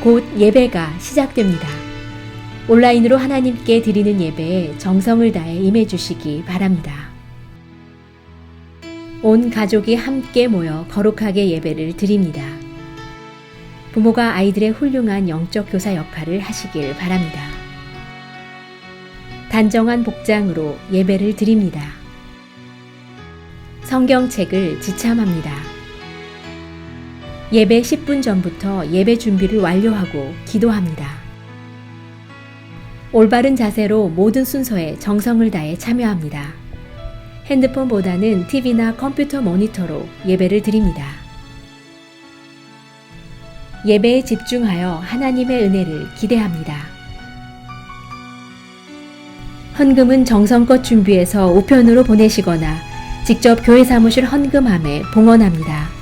곧 예배가 시작됩니다. 온라인으로 하나님께 드리는 예배에 정성을 다해 임해 주시기 바랍니다. 온 가족이 함께 모여 거룩하게 예배를 드립니다. 부모가 아이들의 훌륭한 영적 교사 역할을 하시길 바랍니다. 단정한 복장으로 예배를 드립니다. 성경책을 지참합니다. 예배 10분 전부터 예배 준비를 완료하고 기도합니다. 올바른 자세로 모든 순서에 정성을 다해 참여합니다. 핸드폰보다는 TV나 컴퓨터 모니터로 예배를 드립니다. 예배에 집중하여 하나님의 은혜를 기대합니다. 헌금은 정성껏 준비해서 우편으로 보내시거나 직접 교회 사무실 헌금함에 봉헌합니다.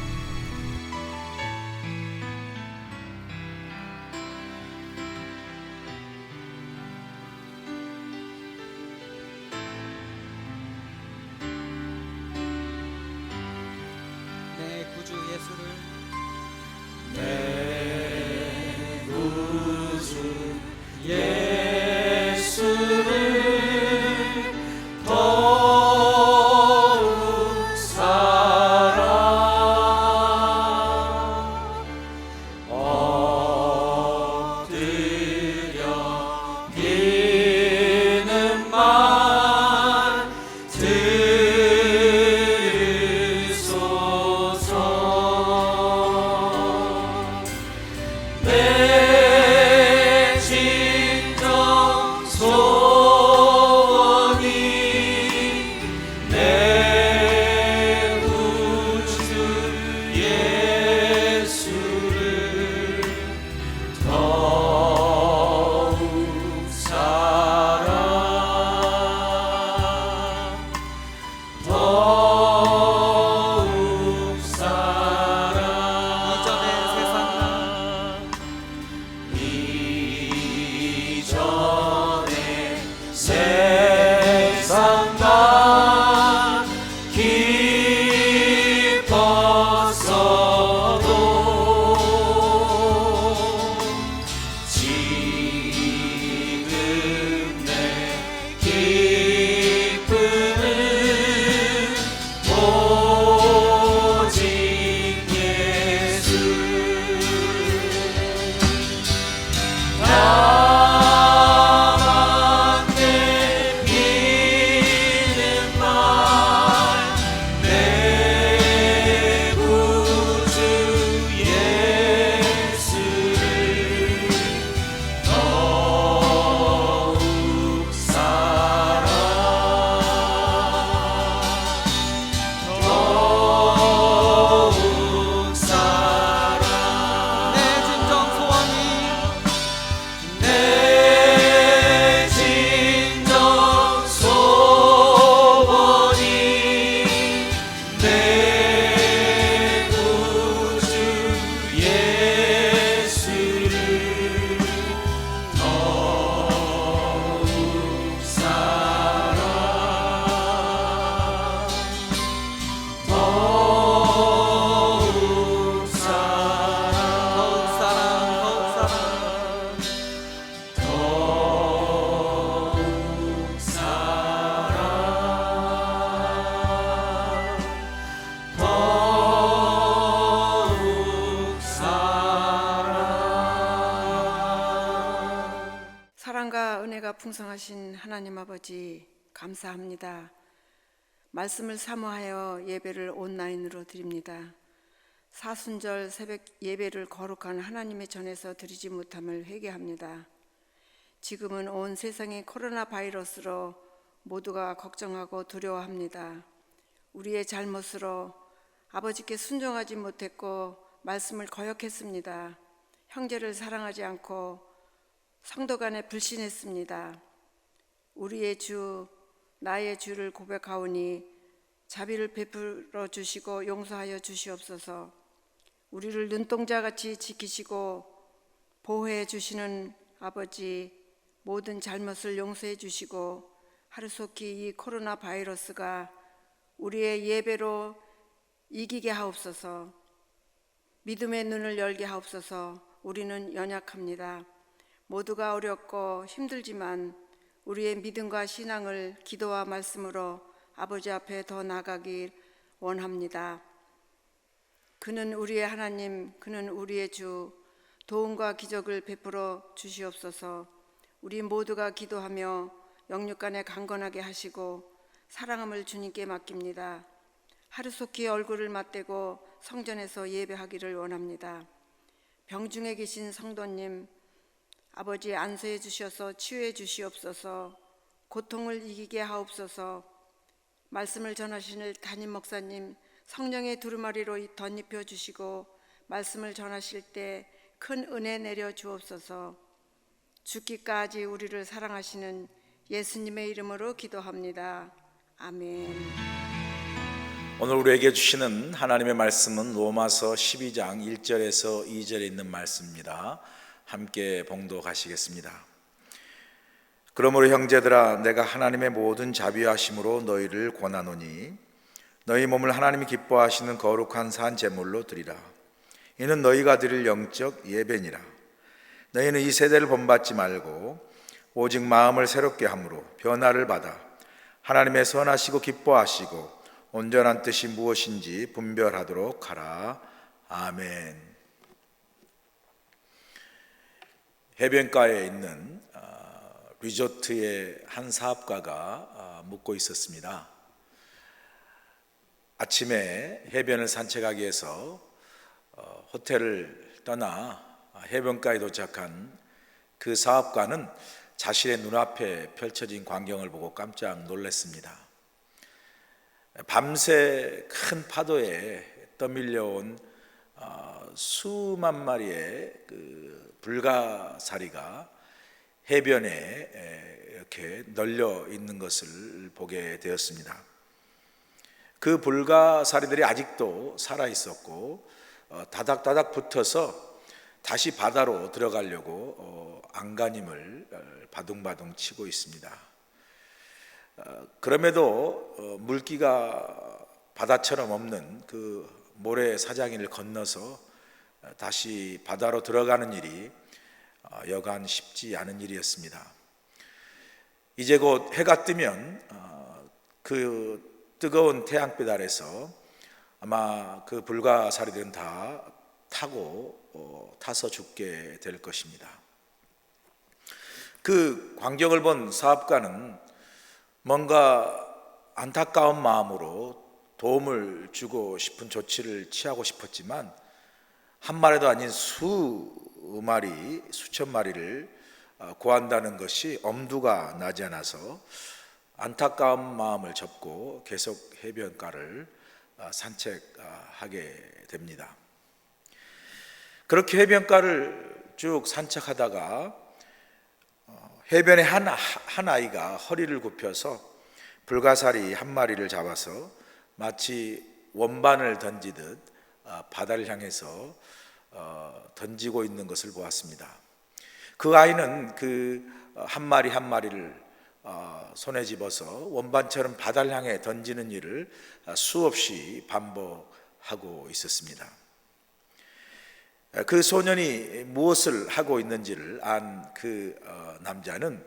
내 구주 예수를 더욱 사랑 엎드려 비는 말 들으소서. 내 진정 소원이 내 구주 예수를 더욱 사랑 더욱 사랑. 이전의 세상 난 기뻤어도 지금 내 기쁨은 오직 예수. 나만 내기는 말 내 구주 예수를 더욱 사랑 더욱 사랑. 내 진정 소원이 내 진정 소원이 내 구주 예수를 더욱 사랑 더욱 사랑 더욱 사랑 더욱 사랑. 사랑과 은혜가 풍성하신 하나님 아버지 감사합니다. 말씀을 사모하여 예배를 온라인으로 드립니다. 사순절 새벽 예배를 거룩한 하나님의 전에서 드리지 못함을 회개합니다. 지금은 온 세상이 코로나 바이러스로 모두가 걱정하고 두려워합니다. 우리의 잘못으로 아버지께 순종하지 못했고 말씀을 거역했습니다. 형제를 사랑하지 않고 성도 간에 불신했습니다. 우리의 주 나의 주를 고백하오니 자비를 베풀어 주시고 용서하여 주시옵소서. 우리를 눈동자같이 지키시고 보호해 주시는 아버지, 모든 잘못을 용서해 주시고 하루속히 이 코로나 바이러스가 우리의 예배로 이기게 하옵소서. 믿음의 눈을 열게 하옵소서. 우리는 연약합니다. 모두가 어렵고 힘들지만 우리의 믿음과 신앙을 기도와 말씀으로 아버지 앞에 더 나가길 원합니다. 그는 우리의 하나님, 그는 우리의 주, 도움과 기적을 베풀어 주시옵소서. 우리 모두가 기도하며 영육간에 강건하게 하시고 사랑함을 주님께 맡깁니다. 하루속히 얼굴을 맞대고 성전에서 예배하기를 원합니다. 병중에 계신 성도님, 아버지 안수해 주셔서 치유해 주시옵소서. 고통을 이기게 하옵소서. 말씀을 전하시는 담임 목사님, 성령의 두루마리로 덧입혀 주시고 말씀을 전하실 때 큰 은혜 내려 주옵소서. 죽기까지 우리를 사랑하시는 예수님의 이름으로 기도합니다. 아멘. 오늘 우리에게 주시는 하나님의 말씀은 로마서 12장 1절에서 2절에 있는 말씀입니다. 함께 봉독하시겠습니다. 그러므로 형제들아, 내가 하나님의 모든 자비하심으로 너희를 권하노니 너희 몸을 하나님이 기뻐하시는 거룩한 산 제물로 드리라. 이는 너희가 드릴 영적 예배니라. 너희는 이 세대를 본받지 말고 오직 마음을 새롭게 함으로 변화를 받아 하나님의 선하시고 기뻐하시고 온전한 뜻이 무엇인지 분별하도록 하라. 아멘. 해변가에 있는 리조트의 한 사업가가 묵고 있었습니다. 아침에 해변을 산책하기 위해서 호텔을 떠나 해변가에 도착한 그 사업가는 자신의 눈앞에 펼쳐진 광경을 보고 깜짝 놀랐습니다. 밤새 큰 파도에 떠밀려온 수만 마리의 그 불가사리가 해변에 이렇게 널려 있는 것을 보게 되었습니다. 그 불가사리들이 아직도 살아 있었고 다닥다닥 붙어서 다시 바다로 들어가려고 안간힘을 바둥바둥 치고 있습니다. 그럼에도 물기가 바다처럼 없는 그 모래사장이를 건너서 다시 바다로 들어가는 일이 여간 쉽지 않은 일이었습니다. 이제 곧 해가 뜨면 그 뜨거운 태양빛 아래서 아마 그 불가사리들은 다 타서 죽게 될 것입니다. 그 광경을 본 사업가는 뭔가 안타까운 마음으로 도움을 주고 싶은 조치를 취하고 싶었지만 한 마리도 아닌 수천 마리를 구한다는 것이 엄두가 나지 않아서 안타까운 마음을 접고 계속 해변가를 산책하게 됩니다. 그렇게 해변가를 쭉 산책하다가 해변에 한 아이가 허리를 굽혀서 불가사리 한 마리를 잡아서 마치 원반을 던지듯 바다를 향해서 던지고 있는 것을 보았습니다. 그 아이는 그 한 마리를 손에 집어서 원반처럼 바다를 향해 던지는 일을 수없이 반복하고 있었습니다. 그 소년이 무엇을 하고 있는지를 안 그 남자는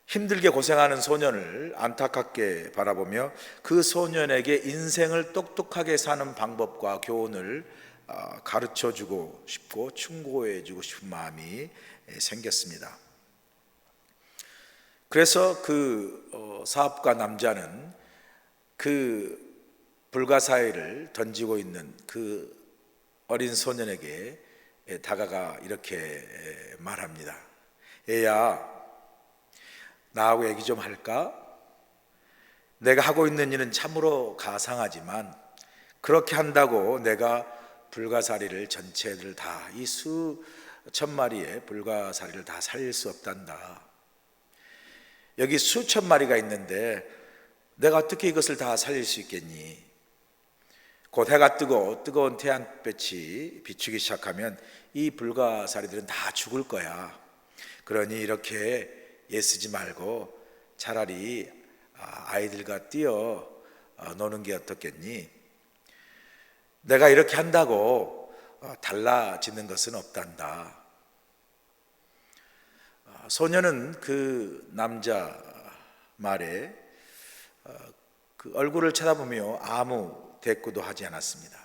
힘들게 고생하는 소년을 안타깝게 바라보며 그 소년에게 인생을 똑똑하게 사는 방법과 교훈을 가르쳐주고 싶고 충고해주고 싶은 마음이 생겼습니다. 그래서 그 사업가 남자는 그 불가사리를 던지고 있는 그 어린 소년에게 다가가 이렇게 말합니다. 애야, 나하고 얘기 좀 할까? 내가 하고 있는 일은 참으로 가상하지만 그렇게 한다고 내가 불가사리를 전체를 다, 이 수천 마리의 불가사리를 다 살릴 수 없단다. 여기 수천 마리가 있는데 내가 어떻게 이것을 다 살릴 수 있겠니? 곧 해가 뜨고 뜨거운 태양빛이 비추기 시작하면 이 불가사리들은 다 죽을 거야. 그러니 이렇게 애쓰지 말고 차라리 아이들과 뛰어 노는 게 어떻겠니? 내가 이렇게 한다고 달라지는 것은 없단다. 소녀는 그 남자 말에 그 얼굴을 쳐다보며 아무 대꾸도 하지 않았습니다.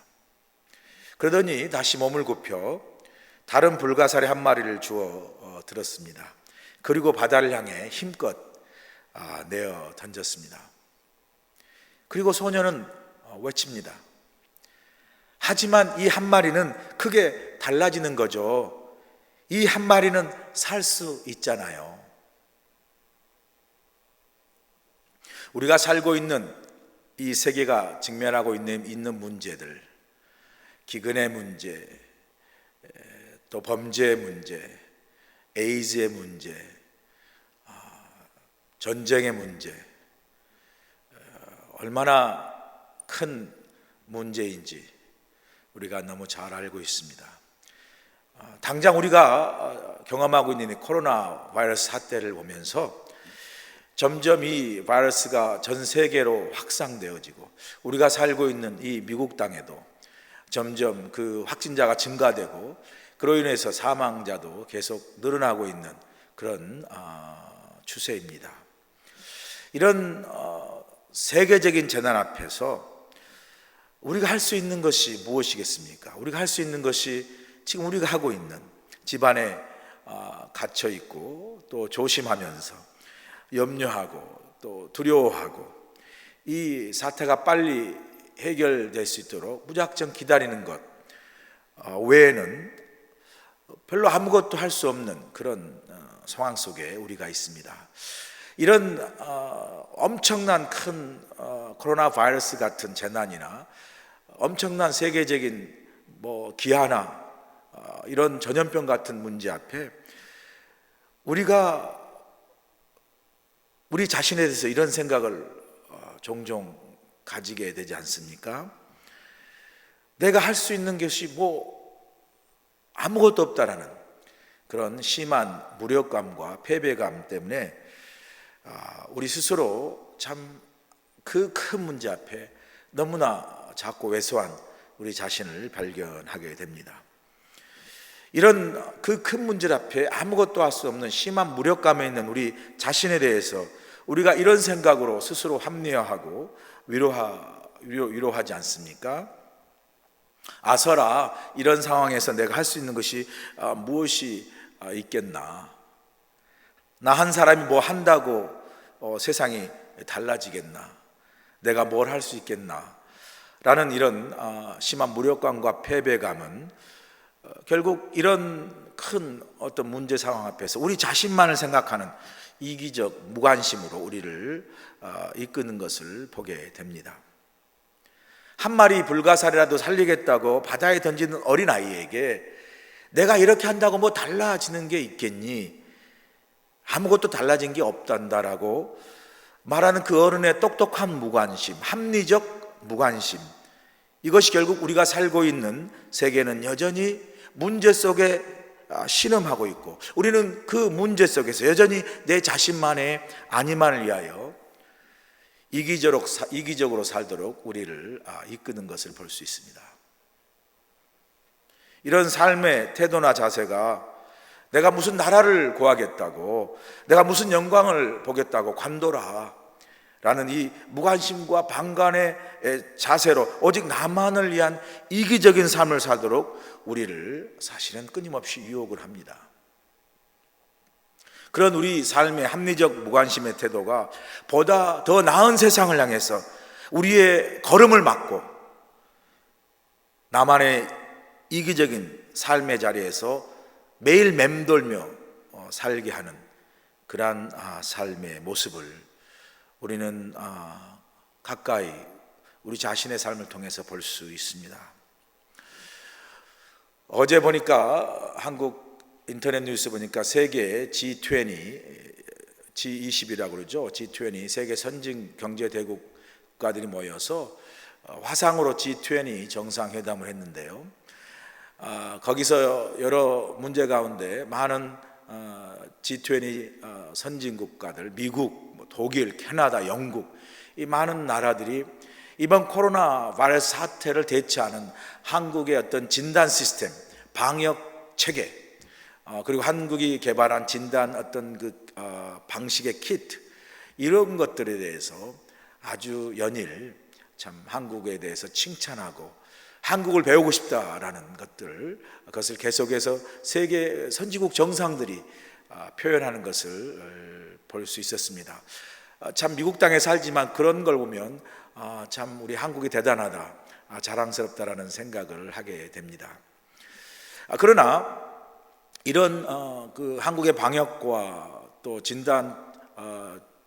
그러더니 다시 몸을 굽혀 다른 불가사리 한 마리를 주워 들었습니다. 그리고 바다를 향해 힘껏 내어 던졌습니다. 그리고 소녀는 외칩니다. 하지만 이 한 마리는 크게 달라지는 거죠. 이 한 마리는 살 수 있잖아요. 우리가 살고 있는 이 세계가 직면하고 있는 문제들, 기근의 문제, 또 범죄의 문제, 에이즈의 문제, 전쟁의 문제, 얼마나 큰 문제인지 우리가 너무 잘 알고 있습니다. 당장 우리가 경험하고 있는 이 코로나 바이러스 사태를 보면서 점점 이 바이러스가 전 세계로 확산되어지고 우리가 살고 있는 이 미국 땅에도 점점 그 확진자가 증가되고 그로 인해서 사망자도 계속 늘어나고 있는 그런 추세입니다. 이런 세계적인 재난 앞에서 우리가 할 수 있는 것이 무엇이겠습니까? 우리가 할 수 있는 것이 지금 우리가 하고 있는 집안에 갇혀 있고 또 조심하면서 염려하고 또 두려워하고 이 사태가 빨리 해결될 수 있도록 무작정 기다리는 것 외에는 별로 아무것도 할 수 없는 그런 상황 속에 우리가 있습니다. 이런 엄청난 큰 코로나 바이러스 같은 재난이나 엄청난 세계적인 기아나 이런 전염병 같은 문제 앞에 우리가 우리 자신에 대해서 이런 생각을 종종 가지게 되지 않습니까? 내가 할 수 있는 것이 아무것도 없다라는 그런 심한 무력감과 패배감 때문에 우리 스스로 참 그 큰 문제 앞에 너무나 작고 왜소한 우리 자신을 발견하게 됩니다. 이런 그 큰 문제 앞에 아무것도 할 수 없는 심한 무력감에 있는 우리 자신에 대해서 우리가 이런 생각으로 스스로 합리화하고 위로하지 않습니까? 아서라, 이런 상황에서 내가 할 수 있는 것이 무엇이 있겠나? 나 한 사람이 뭐 한다고 세상이 달라지겠나? 내가 뭘 할 수 있겠나? 라는 이런 심한 무력감과 패배감은 결국 이런 큰 어떤 문제 상황 앞에서 우리 자신만을 생각하는 이기적 무관심으로 우리를 이끄는 것을 보게 됩니다. 한 마리 불가사리라도 살리겠다고 바다에 던지는 어린아이에게 내가 이렇게 한다고 뭐 달라지는 게 있겠니? 아무것도 달라진 게 없단다라고 말하는 그 어른의 똑똑한 무관심, 합리적 무관심, 이것이 결국 우리가 살고 있는 세계는 여전히 문제 속에 신음하고 있고 우리는 그 문제 속에서 여전히 내 자신만의 안위만을 위하여 이기적으로 살도록 우리를 이끄는 것을 볼 수 있습니다. 이런 삶의 태도나 자세가 내가 무슨 나라를 구하겠다고, 내가 무슨 영광을 보겠다고 관둬라 라는 이 무관심과 방관의 자세로 오직 나만을 위한 이기적인 삶을 살도록 우리를 사실은 끊임없이 유혹을 합니다. 그런 우리 삶의 합리적 무관심의 태도가 보다 더 나은 세상을 향해서 우리의 걸음을 막고 나만의 이기적인 삶의 자리에서 매일 맴돌며 살게 하는 그러한 삶의 모습을 우리는 가까이 우리 자신의 삶을 통해서 볼 수 있습니다. 어제 보니까 한국 인터넷 뉴스 보니까 세계 G20이라고 그러죠. G20 세계 선진 경제 대국 국가들이 모여서 화상으로 G20 정상회담을 했는데요. 거기서 여러 문제 가운데 많은 G20 선진 국가들, 미국, 독일, 캐나다, 영국 이 많은 나라들이 이번 코로나 바이러스 사태를 대처하는 한국의 어떤 진단 시스템, 방역 체계, 그리고 한국이 개발한 진단 어떤 방식의 키트, 이런 것들에 대해서 아주 연일 참 한국에 대해서 칭찬하고 한국을 배우고 싶다라는 그것을 계속해서 세계 선진국 정상들이 표현하는 것을 볼 수 있었습니다. 참 미국 땅에 살지만 그런 걸 보면 참 우리 한국이 대단하다, 자랑스럽다라는 생각을 하게 됩니다. 그러나 이런 그 한국의 방역과 또 진단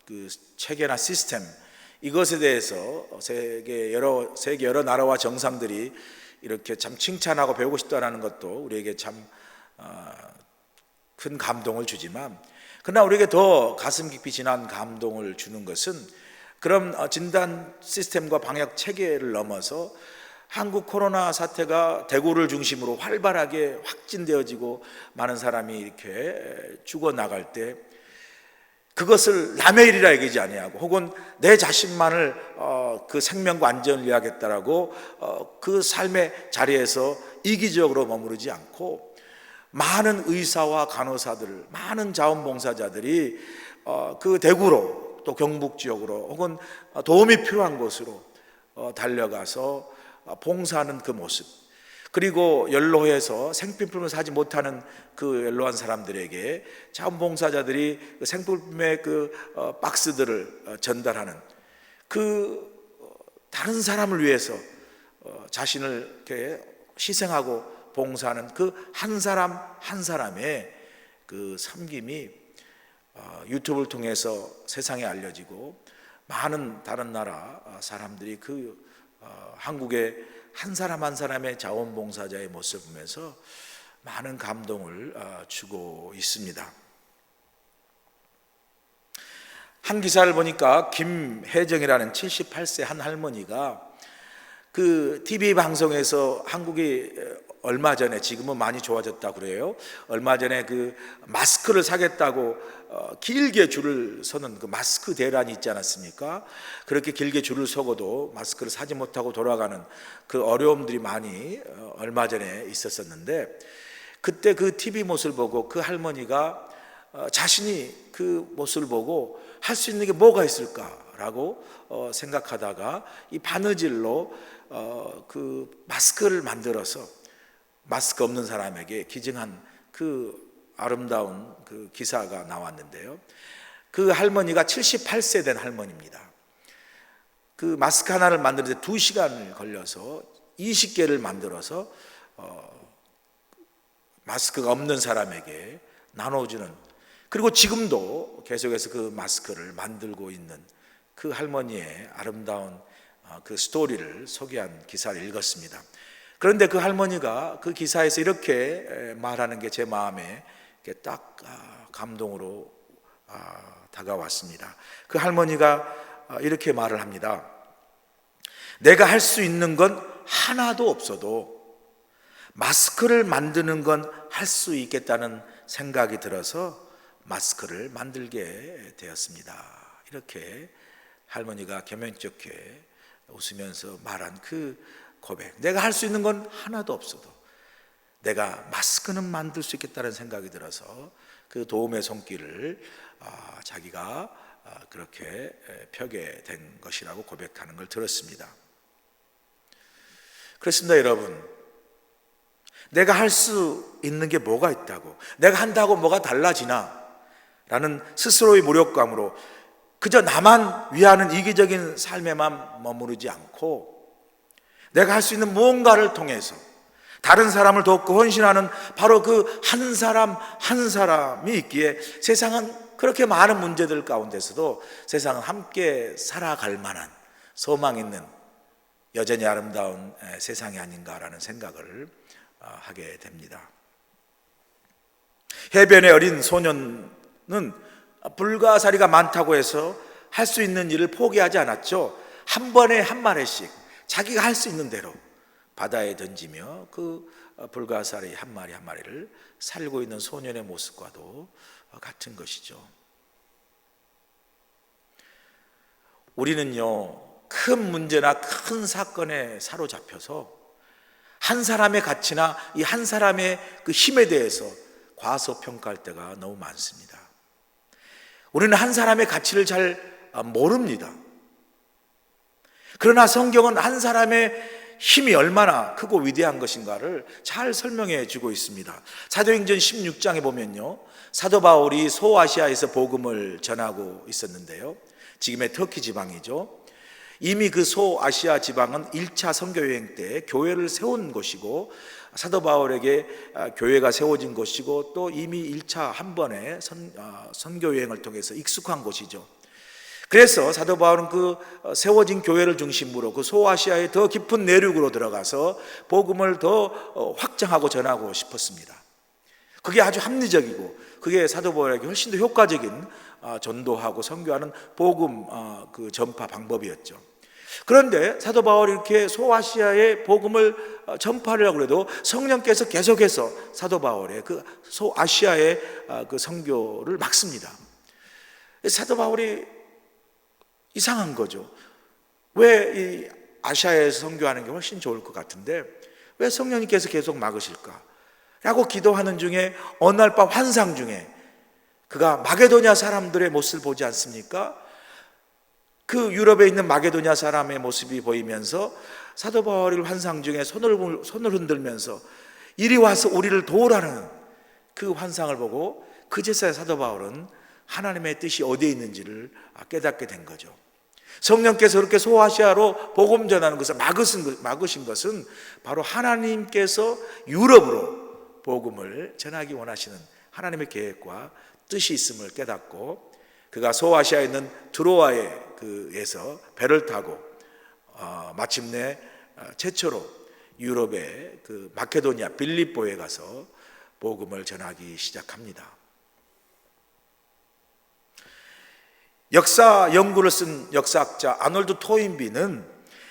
그 체계나 시스템, 이것에 대해서 세계 여러 나라와 정상들이 이렇게 참 칭찬하고 배우고 싶다는 것도 우리에게 참 큰 감동을 주지만, 그러나 우리에게 더 가슴 깊이 지난 감동을 주는 것은 그런 진단 시스템과 방역 체계를 넘어서 한국 코로나 사태가 대구를 중심으로 활발하게 확진되어지고 많은 사람이 이렇게 죽어나갈 때 그것을 남의 일이라 얘기하지 아니하고, 혹은 내 자신만을 그 생명과 안전을 위하겠다라고 그 삶의 자리에서 이기적으로 머무르지 않고 많은 의사와 간호사들, 많은 자원봉사자들이 그 대구로 또 경북 지역으로 혹은 도움이 필요한 곳으로 달려가서 봉사하는 그 모습, 그리고 연로해서 생필품을 사지 못하는 그 연로한 사람들에게 자원봉사자들이 그 생필품의 그 박스들을 전달하는 그 다른 사람을 위해서 자신을 이렇게 희생하고 봉사하는 그 한 사람 한 사람의 그 섬김이 유튜브를 통해서 세상에 알려지고 많은 다른 나라 사람들이 그 한국의 한 사람 한 사람의 자원봉사자의 모습을 보면서 많은 감동을 주고 있습니다. 한 기사를 보니까 김혜정이라는 78세 한 할머니가 그 TV 방송에서 한국이 얼마 전에, 지금은 많이 좋아졌다 그래요, 얼마 전에 그 마스크를 사겠다고 길게 줄을 서는 그 마스크 대란이 있지 않았습니까? 그렇게 길게 줄을 서고도 마스크를 사지 못하고 돌아가는 그 어려움들이 많이 얼마 전에 있었었는데, 그때 그 TV 모습을 보고 그 할머니가 자신이 그 모습을 보고 할 수 있는 게 뭐가 있을까라고 생각하다가 이 바느질로 그 마스크를 만들어서 마스크 없는 사람에게 기증한 그 아름다운 그 기사가 나왔는데요. 그 할머니가 78세 된 할머니입니다. 그 마스크 하나를 만드는데 2시간을 걸려서 20개를 만들어서 마스크가 없는 사람에게 나눠주는, 그리고 지금도 계속해서 그 마스크를 만들고 있는 그 할머니의 아름다운 그 스토리를 소개한 기사를 읽었습니다. 그런데 그 할머니가 그 기사에서 이렇게 말하는 게 제 마음에 딱 감동으로 다가왔습니다. 그 할머니가 이렇게 말을 합니다. 내가 할 수 있는 건 하나도 없어도 마스크를 만드는 건 할 수 있겠다는 생각이 들어서 마스크를 만들게 되었습니다. 이렇게 할머니가 겸연쩍게 웃으면서 말한 그 고백, 내가 할 수 있는 건 하나도 없어도 내가 마스크는 만들 수 있겠다는 생각이 들어서 그 도움의 손길을 자기가 그렇게 펴게 된 것이라고 고백하는 걸 들었습니다. 그렇습니다, 여러분. 내가 할 수 있는 게 뭐가 있다고, 내가 한다고 뭐가 달라지나 라는 스스로의 무력감으로 그저 나만 위하는 이기적인 삶에만 머무르지 않고 내가 할 수 있는 무언가를 통해서 다른 사람을 돕고 헌신하는 바로 그 한 사람 한 사람이 있기에 세상은 그렇게 많은 문제들 가운데서도 세상은 함께 살아갈 만한 소망 있는 여전히 아름다운 세상이 아닌가라는 생각을 하게 됩니다. 해변의 어린 소년은 불가사리가 많다고 해서 할 수 있는 일을 포기하지 않았죠. 한 번에 한 마리씩 자기가 할 수 있는 대로 바다에 던지며 그 불가사리 한 마리 한 마리를 살고 있는 소년의 모습과도 같은 것이죠. 우리는요, 큰 문제나 큰 사건에 사로잡혀서 한 사람의 가치나 이 한 사람의 그 힘에 대해서 과소평가할 때가 너무 많습니다. 우리는 한 사람의 가치를 잘 모릅니다. 그러나 성경은 한 사람의 힘이 얼마나 크고 위대한 것인가를 잘 설명해 주고 있습니다. 사도행전 16장에 보면요, 사도 바울이 소아시아에서 복음을 전하고 있었는데요, 지금의 터키 지방이죠. 이미 그 소아시아 지방은 1차 선교여행 때 교회를 세운 곳이고, 사도 바울에게 교회가 세워진 곳이고, 또 이미 1차 한 번의 선교여행을 통해서 익숙한 곳이죠. 그래서 사도 바울은 그 세워진 교회를 중심으로 그 소아시아의 더 깊은 내륙으로 들어가서 복음을 더 확장하고 전하고 싶었습니다. 그게 아주 합리적이고 그게 사도 바울에게 훨씬 더 효과적인 전도하고 선교하는 복음 그 전파 방법이었죠. 그런데 사도 바울이 이렇게 소아시아의 복음을 전파하려고 해도 성령께서 계속해서 사도 바울의 그 소아시아의 그 선교를 막습니다. 사도 바울이 이상한 거죠. 왜 이 아시아에서 선교하는 게 훨씬 좋을 것 같은데 왜 성령님께서 계속 막으실까? 라고 기도하는 중에 어느 날 밤 환상 중에 그가 마게도냐 사람들의 모습을 보지 않습니까? 그 유럽에 있는 마게도냐 사람의 모습이 보이면서 사도 바울이 환상 중에 손을 흔들면서 이리 와서 우리를 도우라는 그 환상을 보고 그제서야 사도 바울은 하나님의 뜻이 어디에 있는지를 깨닫게 된 거죠. 성령께서 그렇게 소아시아로 복음 전하는 것을 막으신 것은 바로 하나님께서 유럽으로 복음을 전하기 원하시는 하나님의 계획과 뜻이 있음을 깨닫고 그가 소아시아에 있는 드로아에에서 배를 타고 마침내 최초로 유럽의 그 마케도니아 빌립보에 가서 복음을 전하기 시작합니다. 역사 연구를 쓴 역사학자 아놀드 토인비는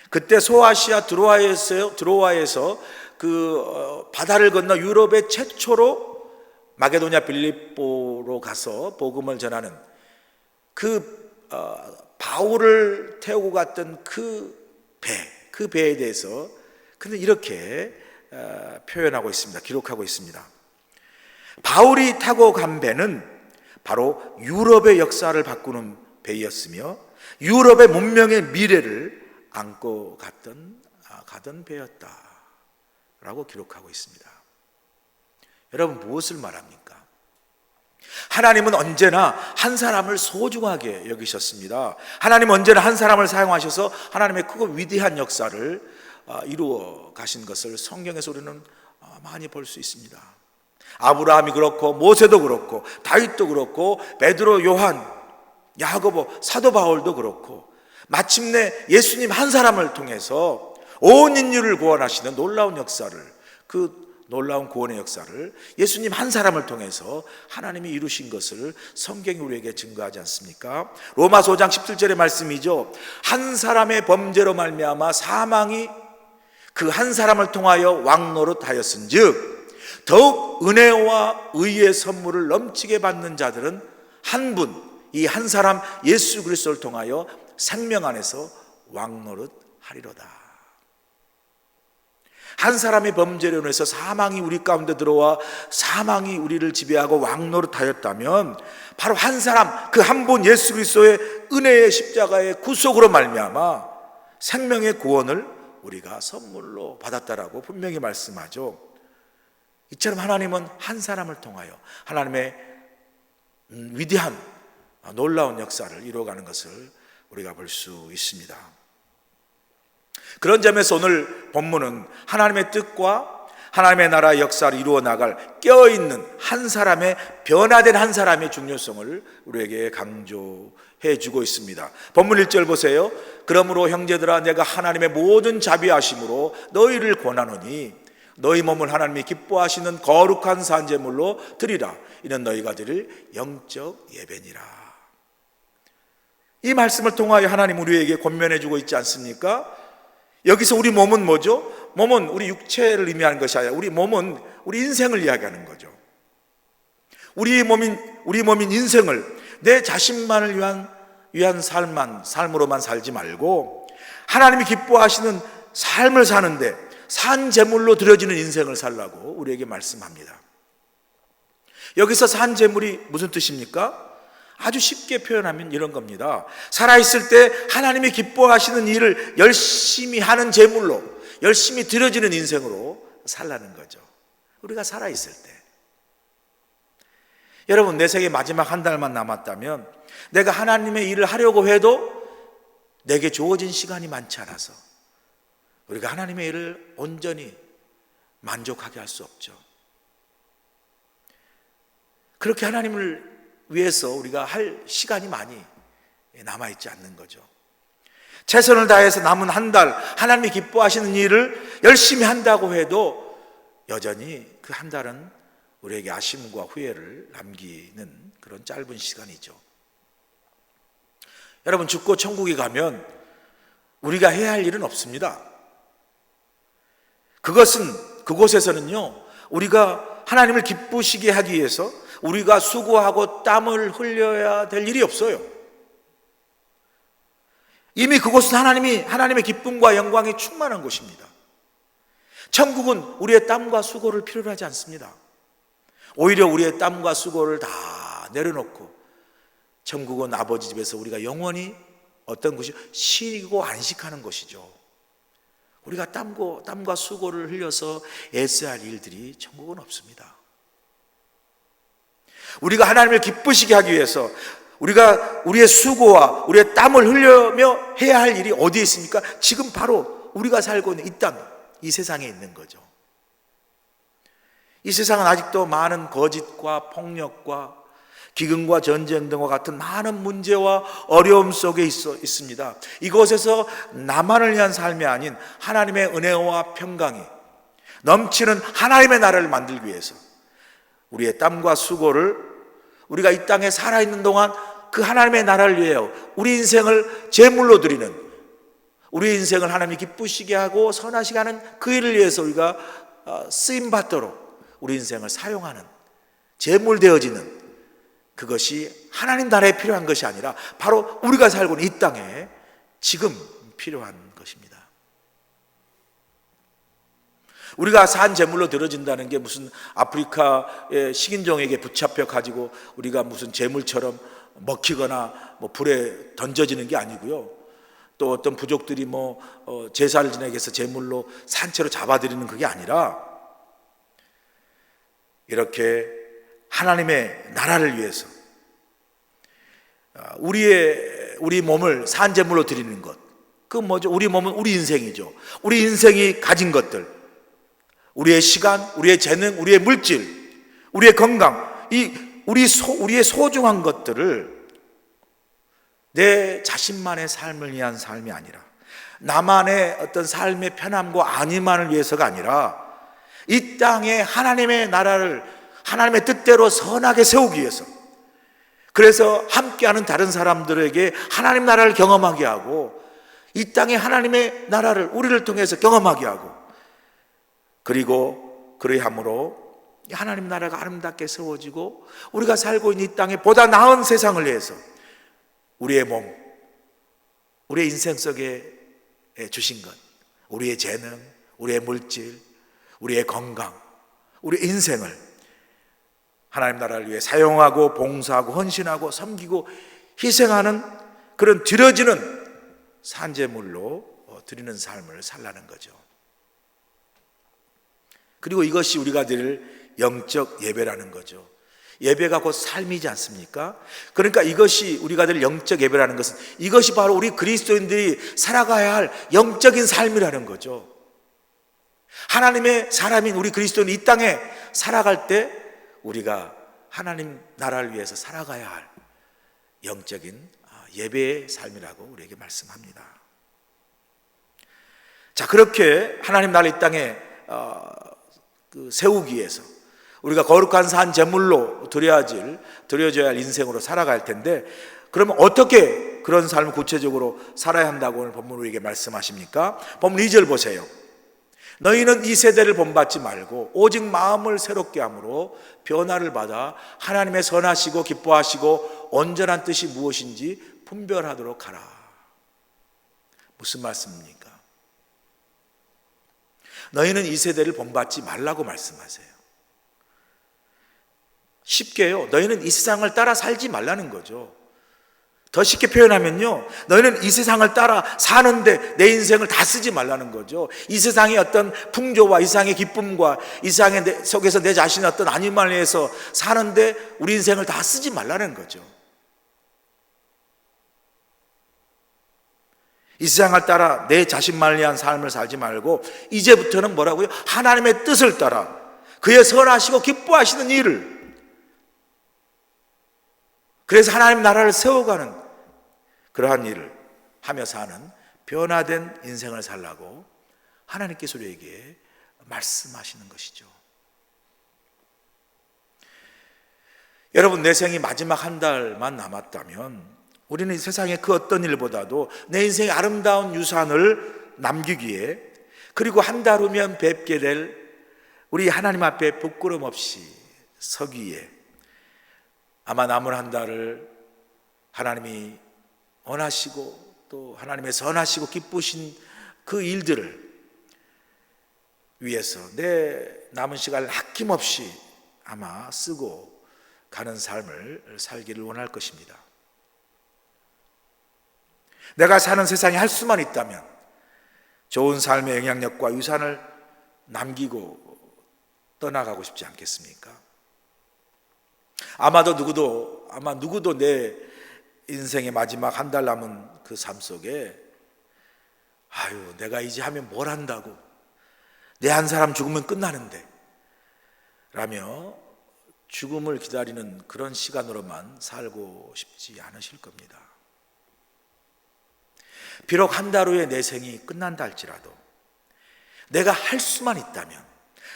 그때 소아시아 드로아에서 그 바다를 건너 유럽의 최초로 마게도냐 빌립보로 가서 복음을 전하는 그 바울을 태우고 갔던 그 배에 대해서 그는 이렇게 표현하고 있습니다. 기록하고 있습니다. 바울이 타고 간 배는 바로 유럽의 역사를 바꾸는 배였으며 유럽의 문명의 미래를 안고 가던 배였다라고 기록하고 있습니다. 여러분, 무엇을 말합니까? 하나님은 언제나 한 사람을 소중하게 여기셨습니다. 하나님은 언제나 한 사람을 사용하셔서 하나님의 크고 위대한 역사를 이루어 가신 것을 성경에서 우리는 많이 볼 수 있습니다. 아브라함이 그렇고 모세도 그렇고 다윗도 그렇고 베드로, 요한, 야고보, 사도 바울도 그렇고 마침내 예수님 한 사람을 통해서 온 인류를 구원하시는 놀라운 역사를, 그 놀라운 구원의 역사를 예수님 한 사람을 통해서 하나님이 이루신 것을 성경이 우리에게 증거하지 않습니까? 로마서 5장 17절의 말씀이죠. 한 사람의 범죄로 말미암아 사망이 그 한 사람을 통하여 왕노릇하였은즉 더욱 은혜와 의의 선물을 넘치게 받는 자들은 한 분, 이 한 사람 예수 그리스도를 통하여 생명 안에서 왕노릇하리로다. 한 사람의 범죄로 인해서 사망이 우리 가운데 들어와 사망이 우리를 지배하고 왕노릇하였다면 바로 한 사람, 그 한 분 예수 그리스도의 은혜의 십자가의 구속으로 말미암아 생명의 구원을 우리가 선물로 받았다라고 분명히 말씀하죠. 이처럼 하나님은 한 사람을 통하여 하나님의 위대한 놀라운 역사를 이루어가는 것을 우리가 볼 수 있습니다. 그런 점에서 오늘 본문은 하나님의 뜻과 하나님의 나라의 역사를 이루어 나갈 깨어있는 한 사람의, 변화된 한 사람의 중요성을 우리에게 강조해 주고 있습니다. 본문 1절 보세요. 그러므로 형제들아, 내가 하나님의 모든 자비하심으로 너희를 권하노니 너희 몸을 하나님이 기뻐하시는 거룩한 산제물로 드리라. 이는 너희가 드릴 영적 예배니라. 이 말씀을 통하여 하나님 우리에게 권면해 주고 있지 않습니까? 여기서 우리 몸은 뭐죠? 몸은 우리 육체를 의미하는 것이 아니라 우리 몸은 우리 인생을 이야기하는 거죠. 우리 몸인 인생을 내 자신만을 위한 삶으로만 살지 말고 하나님이 기뻐하시는 삶을 사는데 산 제물로 드려지는 인생을 살라고 우리에게 말씀합니다. 여기서 산 제물이 무슨 뜻입니까? 아주 쉽게 표현하면 이런 겁니다. 살아있을 때 하나님이 기뻐하시는 일을 열심히 하는 제물로, 열심히 드려지는 인생으로 살라는 거죠. 우리가 살아있을 때. 여러분, 내 생의 마지막 한 달만 남았다면 내가 하나님의 일을 하려고 해도 내게 주어진 시간이 많지 않아서 우리가 하나님의 일을 온전히 만족하게 할 수 없죠. 그렇게 하나님을 위해서 우리가 할 시간이 많이 남아있지 않는 거죠. 최선을 다해서 남은 한 달 하나님이 기뻐하시는 일을 열심히 한다고 해도 여전히 그 한 달은 우리에게 아쉬움과 후회를 남기는 그런 짧은 시간이죠. 여러분, 죽고 천국에 가면 우리가 해야 할 일은 없습니다. 그곳에서는요, 우리가 하나님을 기쁘시게 하기 위해서 우리가 수고하고 땀을 흘려야 될 일이 없어요. 이미 그곳은 하나님의 기쁨과 영광이 충만한 곳입니다. 천국은 우리의 땀과 수고를 필요로 하지 않습니다. 오히려 우리의 땀과 수고를 다 내려놓고 천국은 아버지 집에서 우리가 영원히 어떤 것이 쉬고 안식하는 것이죠. 우리가 땀과 수고를 흘려서 애써야 할 일들이 천국은 없습니다. 우리가 하나님을 기쁘시게 하기 위해서 우리가 우리의 수고와 우리의 땀을 흘려며 해야 할 일이 어디에 있습니까? 지금 바로 우리가 살고 있는 이 땅, 이 세상에 있는 거죠. 이 세상은 아직도 많은 거짓과 폭력과 기근과 전쟁 등과 같은 많은 문제와 어려움 속에 있습니다. 이곳에서 나만을 위한 삶이 아닌 하나님의 은혜와 평강이 넘치는 하나님의 나라를 만들기 위해서 우리의 땀과 수고를 우리가 이 땅에 살아있는 동안 그 하나님의 나라를 위하여 우리 인생을 제물로 드리는, 우리 인생을 하나님이 기쁘시게 하고 선하시게 하는 그 일을 위해서 우리가 쓰임받도록 우리 인생을 사용하는, 제물되어지는, 그것이 하나님 나라에 필요한 것이 아니라 바로 우리가 살고 있는 이 땅에 지금 필요한 것입니다. 우리가 산 제물로 드려진다는 게 무슨 아프리카의 식인종에게 붙잡혀 가지고 우리가 무슨 제물처럼 먹히거나 불에 던져지는 게 아니고요. 또 어떤 부족들이 제사를 지내기 위해서 제물로 산채로 잡아들이는 그게 아니라 이렇게 하나님의 나라를 위해서 우리 몸을 산 제물로 드리는 것. 그건 뭐죠? 우리 몸은 우리 인생이죠. 우리 인생이 가진 것들, 우리의 시간, 우리의 재능, 우리의 물질, 우리의 건강, 우리의 소중한 것들을 내 자신만의 삶을 위한 삶이 아니라 나만의 어떤 삶의 편함과 안위만을 위해서가 아니라 이 땅에 하나님의 나라를 하나님의 뜻대로 선하게 세우기 위해서, 그래서 함께하는 다른 사람들에게 하나님 나라를 경험하게 하고 이 땅에 하나님의 나라를 우리를 통해서 경험하게 하고, 그리고 그러함으로 하나님 나라가 아름답게 세워지고 우리가 살고 있는 이 땅에 보다 나은 세상을 위해서 우리의 몸, 우리의 인생 속에 주신 것, 우리의 재능, 우리의 물질, 우리의 건강, 우리의 인생을 하나님 나라를 위해 사용하고 봉사하고 헌신하고 섬기고 희생하는 그런 드려지는 산제물로 드리는 삶을 살라는 거죠. 그리고 이것이 우리가 드릴 영적 예배라는 거죠. 예배가 곧 삶이지 않습니까? 그러니까 이것이 우리가 드릴 영적 예배라는 것은 이것이 바로 우리 그리스도인들이 살아가야 할 영적인 삶이라는 거죠. 하나님의 사람인 우리 그리스도인이 이 땅에 살아갈 때 우리가 하나님 나라를 위해서 살아가야 할 영적인 예배의 삶이라고 우리에게 말씀합니다. 자, 그렇게 하나님 나라 이 땅에 세우기 위해서 우리가 거룩한 산 제물로 드려져야 할 인생으로 살아갈 텐데, 그러면 어떻게 그런 삶을 구체적으로 살아야 한다고 오늘 본문 우리에게 말씀하십니까? 본문 2절 보세요. 너희는 이 세대를 본받지 말고 오직 마음을 새롭게 함으로 변화를 받아 하나님의 선하시고 기뻐하시고 온전한 뜻이 무엇인지 분별하도록 하라. 무슨 말씀입니까? 너희는 이 세대를 본받지 말라고 말씀하세요. 쉽게요, 너희는 이 세상을 따라 살지 말라는 거죠. 더 쉽게 표현하면요, 너희는 이 세상을 따라 사는데 내 인생을 다 쓰지 말라는 거죠. 이 세상의 어떤 풍조와 이 세상의 기쁨과 이 세상의 속에서 내 자신의 어떤 안위만리에서 사는데 우리 인생을 다 쓰지 말라는 거죠. 이 세상을 따라 내 자신만리한 삶을 살지 말고 이제부터는 뭐라고요? 하나님의 뜻을 따라 그의 선하시고 기뻐하시는 일을, 그래서 하나님 나라를 세워가는 그러한 일을 하며 사는 변화된 인생을 살라고 하나님께서 우리에게 말씀하시는 것이죠. 여러분, 내 생이 마지막 한 달만 남았다면 우리는 이 세상의 그 어떤 일보다도 내 인생의 아름다운 유산을 남기기에, 그리고 한 달 후면 뵙게 될 우리 하나님 앞에 부끄럼 없이 서기에, 아마 남은 한 달을 하나님이 원하시고 또 하나님의 선하시고 기쁘신 그 일들을 위해서 내 남은 시간을 아낌없이 아마 쓰고 가는 삶을 살기를 원할 것입니다. 내가 사는 세상에 할 수만 있다면 좋은 삶의 영향력과 유산을 남기고 떠나가고 싶지 않겠습니까? 아마 누구도 내 인생의 마지막 한 달 남은 그 삶 속에 내가 이제 하면 뭘 한다고, 내 한 사람 죽으면 끝나는데 라며 죽음을 기다리는 그런 시간으로만 살고 싶지 않으실 겁니다. 비록 한 달 후에 내 생이 끝난다 할지라도 내가 할 수만 있다면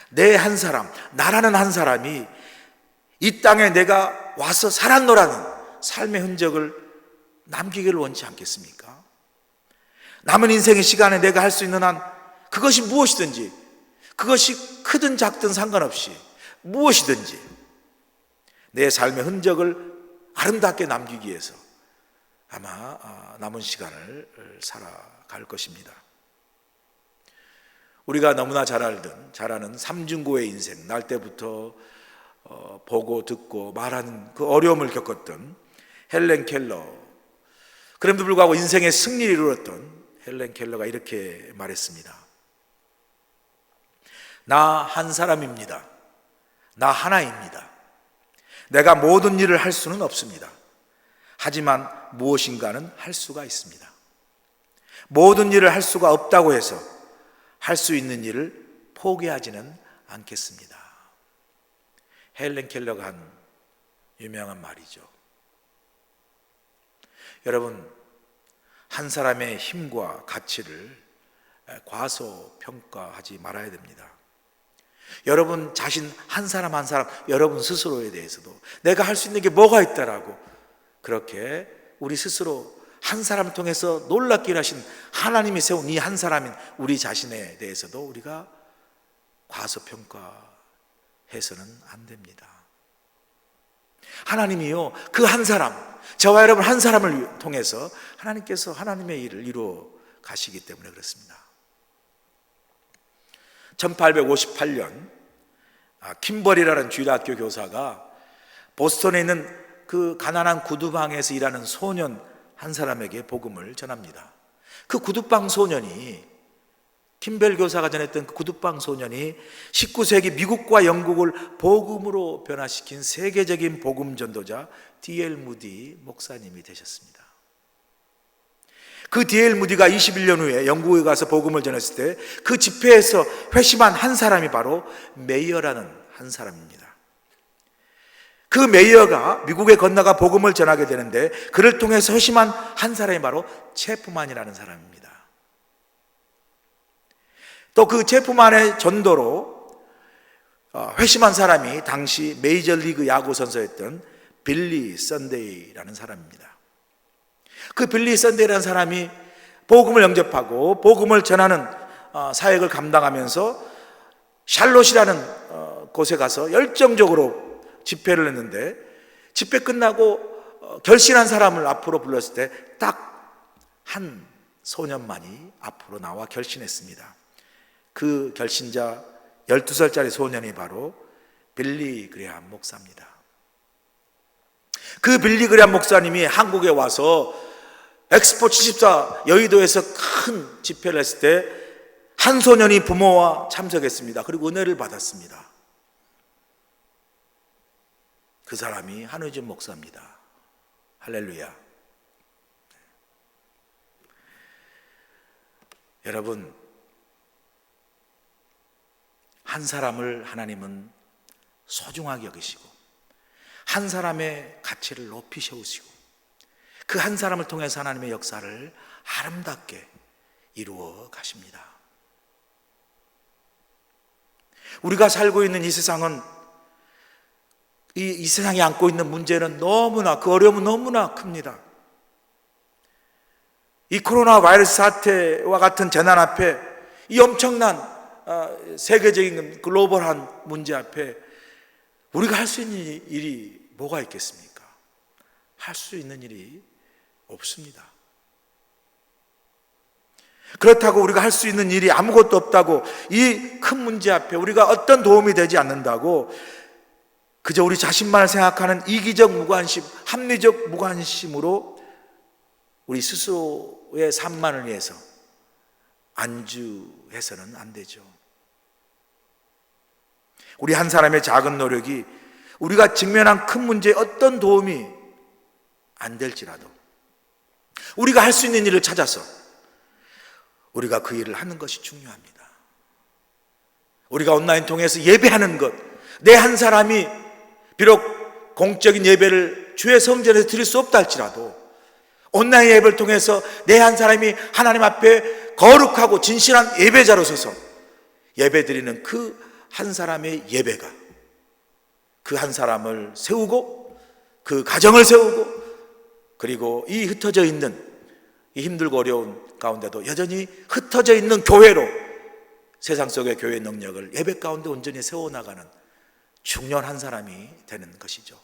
내 한 사람, 나라는 한 사람이 이 땅에 내가 와서 살았노라는 삶의 흔적을 남기기를 원치 않겠습니까? 남은 인생의 시간에 내가 할 수 있는 한 그것이 무엇이든지, 그것이 크든 작든 상관없이 무엇이든지 내 삶의 흔적을 아름답게 남기기 위해서 아마 남은 시간을 살아갈 것입니다. 우리가 너무나 잘 아는 삼중고의 인생, 날 때부터 보고 듣고 말하는 그 어려움을 겪었던 헬렌 켈러, 그럼에도 불구하고 인생의 승리를 이루었던 헬렌 켈러가 이렇게 말했습니다. 나 한 사람입니다. 나 하나입니다. 내가 모든 일을 할 수는 없습니다. 하지만 무엇인가는 할 수가 있습니다. 모든 일을 할 수가 없다고 해서 할 수 있는 일을 포기하지는 않겠습니다. 헬렌 켈러가 한 유명한 말이죠. 여러분, 한 사람의 힘과 가치를 과소평가하지 말아야 됩니다. 여러분 자신 한 사람 한 사람, 여러분 스스로에 대해서도 내가 할 수 있는 게 뭐가 있다라고 그렇게 우리 스스로 한 사람을 통해서 놀랍게 일하신 하나님이 세운 이 한 사람인 우리 자신에 대해서도 우리가 과소평가해서는 안 됩니다. 하나님이요, 그 한 사람, 저와 여러분 한 사람을 통해서 하나님께서 하나님의 일을 이루어 가시기 때문에 그렇습니다. 1858년 킴버리라는 주일학교 교사가 보스턴에 있는 그 가난한 구두방에서 일하는 소년 한 사람에게 복음을 전합니다. 그 구두방 소년이, 킴벨 교사가 전했던 그 구두방 소년이 19세기 미국과 영국을 복음으로 변화시킨 세계적인 복음 전도자 D.L. 무디 목사님이 되셨습니다. 그 D.L. 무디가 21년 후에 영국에 가서 복음을 전했을 때 그 집회에서 회심한 한 사람이 바로 메이어라는 한 사람입니다. 그 메이어가 미국에 건너가 복음을 전하게 되는데 그를 통해서 회심한 한 사람이 바로 체프만이라는 사람입니다. 또 그 체프만의 전도로 회심한 사람이 당시 메이저리그 야구 선수였던 빌리 선데이라는 사람입니다. 그 빌리 선데이라는 사람이 복음을 영접하고 복음을 전하는 사역을 감당하면서 샬롯이라는 곳에 가서 열정적으로 집회를 했는데, 집회 끝나고 결신한 사람을 앞으로 불렀을 때 딱 한 소년만이 앞으로 나와 결신했습니다. 그 결신자 12살짜리 소년이 바로 빌리 그레함 목사입니다. 그 빌리 그레함 목사님이 한국에 와서 엑스포 74 여의도에서 큰 집회를 했을 때 한 소년이 부모와 참석했습니다. 그리고 은혜를 받았습니다. 그 사람이 한의준 목사입니다. 할렐루야. 여러분, 한 사람을 하나님은 소중하게 여기시고 한 사람의 가치를 높이 세우시고 그 한 사람을 통해서 하나님의 역사를 아름답게 이루어 가십니다. 우리가 살고 있는 이 세상은 이 세상이 안고 있는 문제는 너무나, 그 어려움은 너무나 큽니다. 이 코로나 바이러스 사태와 같은 재난 앞에, 이 엄청난 세계적인 글로벌한 문제 앞에 우리가 할 수 있는 일이 뭐가 있겠습니까? 할 수 있는 일이 없습니다. 그렇다고 우리가 할 수 있는 일이 아무것도 없다고, 이 큰 문제 앞에 우리가 어떤 도움이 되지 않는다고 그저 우리 자신만을 생각하는 이기적 무관심, 합리적 무관심으로 우리 스스로의 삶만을 위해서 안주해서는 안 되죠. 우리 한 사람의 작은 노력이 우리가 직면한 큰 문제에 어떤 도움이 안 될지라도 우리가 할 수 있는 일을 찾아서 우리가 그 일을 하는 것이 중요합니다. 우리가 온라인 통해서 예배하는 것, 내 한 사람이 비록 공적인 예배를 주의 성전에서 드릴 수 없다 할지라도 온라인 예배를 통해서 내 한 사람이 하나님 앞에 거룩하고 진실한 예배자로 서서 예배 드리는 그 한 사람의 예배가 그 한 사람을 세우고 그 가정을 세우고 그리고 이 흩어져 있는 이 힘들고 어려운 가운데도 여전히 흩어져 있는 교회로 세상 속의 교회의 능력을 예배 가운데 온전히 세워나가는 중요한 한 사람이 되는 것이죠.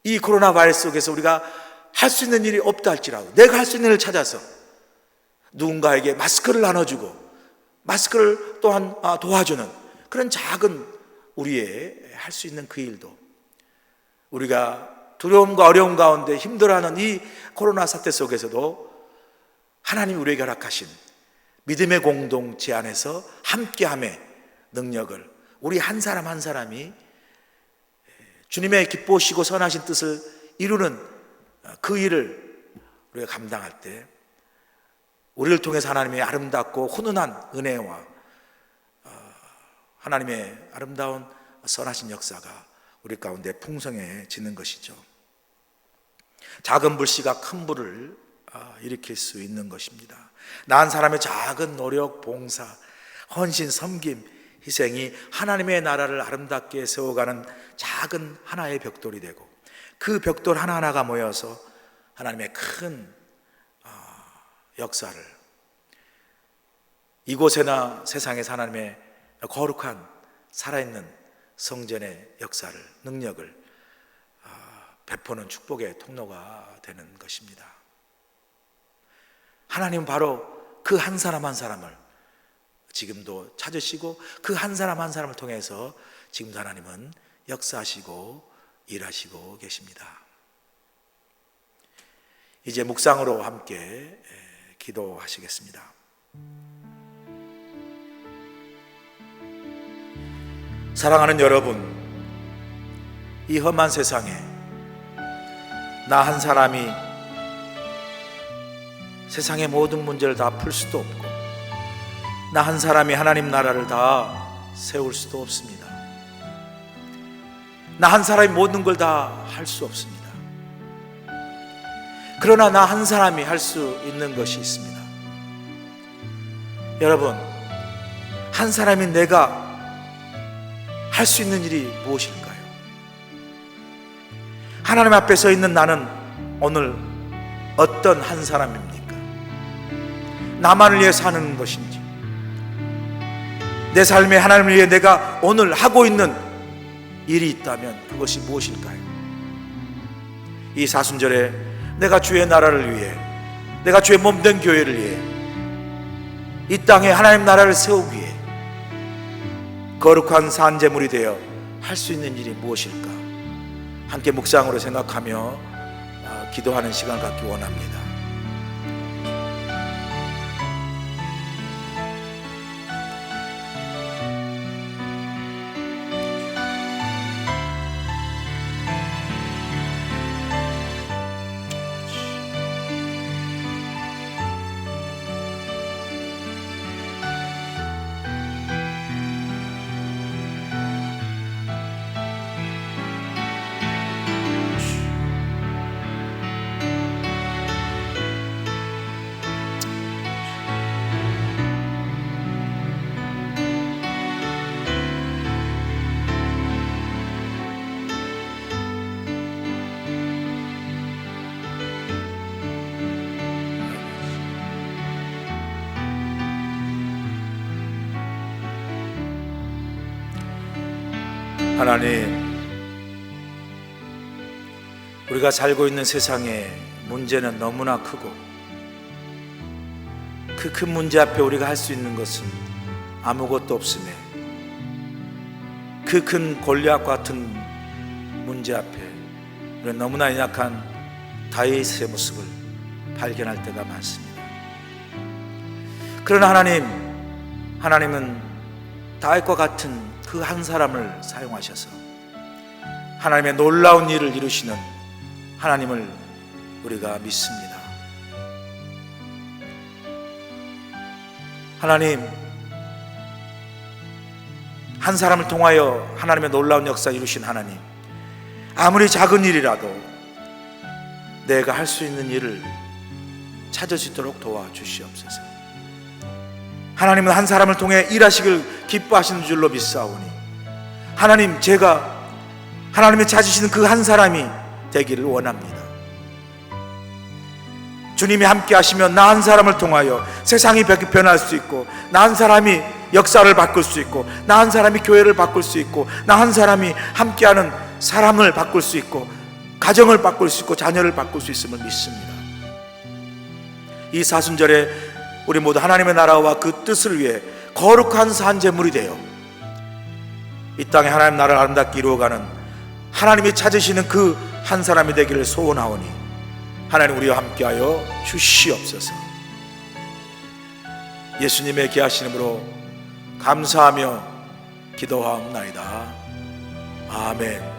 이 코로나 바이러스 속에서 우리가 할 수 있는 일이 없다 할지라도 내가 할 수 있는 일을 찾아서 누군가에게 마스크를 나눠주고 마스크를 또한 도와주는 그런 작은 우리의 할 수 있는 그 일도, 우리가 두려움과 어려움 가운데 힘들어하는 이 코로나 사태 속에서도 하나님이 우리에게 허락하신 믿음의 공동체 안에서 함께함의 능력을 우리 한 사람 한 사람이 주님의 기뻐하시고 선하신 뜻을 이루는 그 일을 우리가 감당할 때 우리를 통해서 하나님의 아름답고 훈훈한 은혜와 하나님의 아름다운 선하신 역사가 우리 가운데 풍성해지는 것이죠. 작은 불씨가 큰 불을 일으킬 수 있는 것입니다. 나 한 사람의 작은 노력, 봉사, 헌신, 섬김, 희생이 하나님의 나라를 아름답게 세워가는 작은 하나의 벽돌이 되고 그 벽돌 하나하나가 모여서 하나님의 큰 역사를 이곳에나 세상에서 하나님의 거룩한 살아있는 성전의 역사를, 능력을 베푸는 축복의 통로가 되는 것입니다. 하나님은 바로 그 한 사람 한 사람을 지금도 찾으시고 그 한 사람 한 사람을 통해서 지금도 하나님은 역사하시고 일하시고 계십니다. 이제 묵상으로 함께 기도하시겠습니다. 사랑하는 여러분, 이 험한 세상에 나 한 사람이 세상의 모든 문제를 다 풀 수도 없고 나 한 사람이 하나님 나라를 다 세울 수도 없습니다. 나 한 사람이 모든 걸 다 할 수 없습니다. 그러나 나 한 사람이 할 수 있는 것이 있습니다. 여러분, 한 사람인 내가 할 수 있는 일이 무엇일까요? 하나님 앞에 서 있는 나는 오늘 어떤 한 사람입니까? 나만을 위해 사는 것인지, 내 삶에 하나님을 위해 내가 오늘 하고 있는 일이 있다면 그것이 무엇일까요? 이 사순절에 내가 주의 나라를 위해 내가 주의 몸된 교회를 위해 이 땅에 하나님 나라를 세우기 위해 거룩한 산제물이 되어 할 수 있는 일이 무엇일까? 함께 묵상으로 생각하며 기도하는 시간을 갖기 원합니다. 하나님, 우리가 살고 있는 세상의 문제는 너무나 크고 그 큰 문제 앞에 우리가 할 수 있는 것은 아무것도 없음에 그 큰 골리앗 같은 문제 앞에 우리는 너무나 연약한 다윗의 모습을 발견할 때가 많습니다. 그러나 하나님은 다윗과 같은 그 한 사람을 사용하셔서 하나님의 놀라운 일을 이루시는 하나님을 우리가 믿습니다. 하나님, 한 사람을 통하여 하나님의 놀라운 역사 이루신 하나님, 아무리 작은 일이라도 내가 할 수 있는 일을 찾을 수 있도록 도와주시옵소서. 하나님은 한 사람을 통해 일하시길 기뻐하시는 줄로 믿사오니 하나님, 제가 하나님이 찾으시는 그 한 사람이 되기를 원합니다. 주님이 함께 하시면 나 한 사람을 통하여 세상이 변할 수 있고, 나 한 사람이 역사를 바꿀 수 있고, 나 한 사람이 교회를 바꿀 수 있고, 나 한 사람이 함께하는 사람을 바꿀 수 있고, 가정을 바꿀 수 있고, 자녀를 바꿀 수 있음을 믿습니다. 이 사순절에 우리 모두 하나님의 나라와 그 뜻을 위해 거룩한 산제물이 되어 이 땅에 하나님 나라를 아름답게 이루어가는 하나님이 찾으시는 그 한 사람이 되기를 소원하오니 하나님 우리와 함께하여 주시옵소서. 예수님의 귀하신 이름으로 감사하며 기도하옵나이다. 아멘.